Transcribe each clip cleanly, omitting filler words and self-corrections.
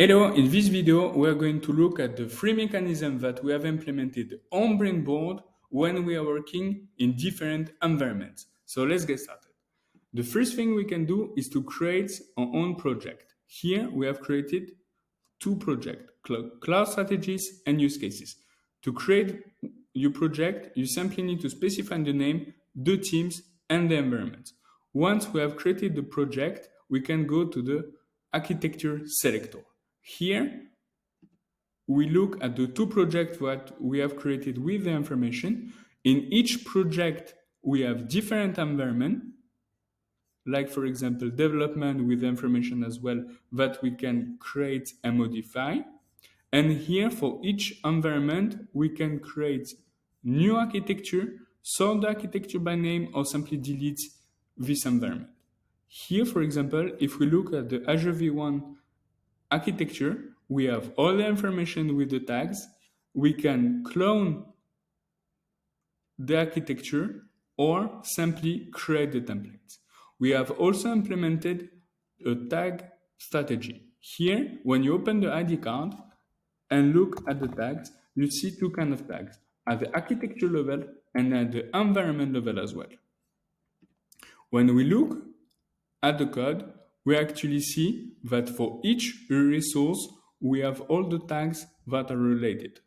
Hello, in this video we are going to look at the three mechanisms that we have implemented on Brainboard when we are working in different environments. So let's get started. The first thing we can do is to create our own project. Here we have created two projects, cloud strategies and use cases. To create your project, you simply need to specify the name, the teams, and the environment. Once we have created the project, we can go to the architecture selector. Here, we look at the two projects that we have created with the information. In each project, we have different environment, like for example, development with information as well that we can create and modify. And here for each environment, we can create new architecture, sort the architecture by name, or simply delete this environment. Here, for example, if we look at the Azure V1 architecture, we have all the information with the tags. We can clone the architecture or simply create the templates. We have also implemented a tag strategy. Here, when you open the ID card and look at the tags, you see two kinds of tags, at the architecture level and at the environment level as well. When we look at the code, we actually see that for each resource, we have all the tags that are related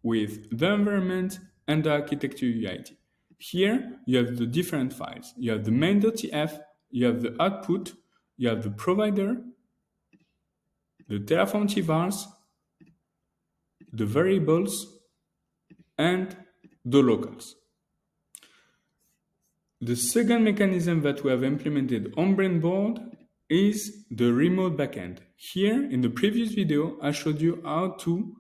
with the environment and the architecture UID. Here, you have the different files. You have the main.tf, you have the output, you have the provider, the Terraform vars, the variables, and the locals. The second mechanism that we have implemented on Brainboard is the remote backend. Here, in the previous video, I showed you how to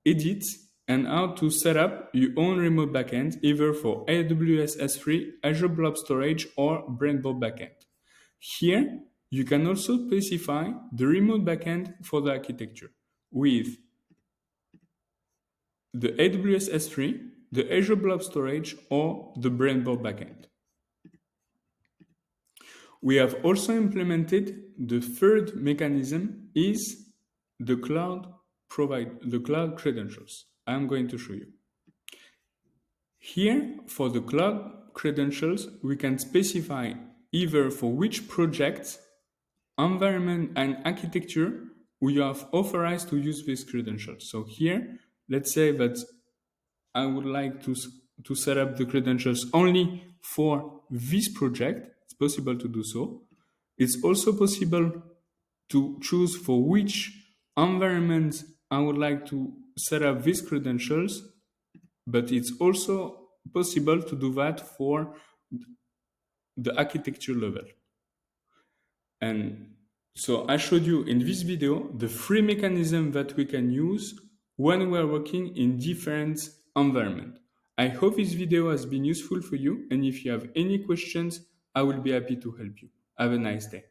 edit and how to set up your own remote backend, either for AWS S3, Azure Blob Storage, or Brainboard backend. Here, you can also specify the remote backend for the architecture with the AWS S3, the Azure Blob Storage, or the Brainboard backend. We have also implemented the third mechanism is the cloud credentials. I'm going to show you. Here, for the cloud credentials, we can specify either for which project, environment, and architecture we have authorized to use these credentials. So here, let's say that I would like to set up the credentials only for this project. It's possible to do so. It's also possible to choose for which environment I would like to set up these credentials, but it's also possible to do that for the architecture level. And so I showed you in this video the three mechanisms that we can use when we are working in different environments. I hope this video has been useful for you, and if you have any questions, I will be happy to help you. Have a nice day.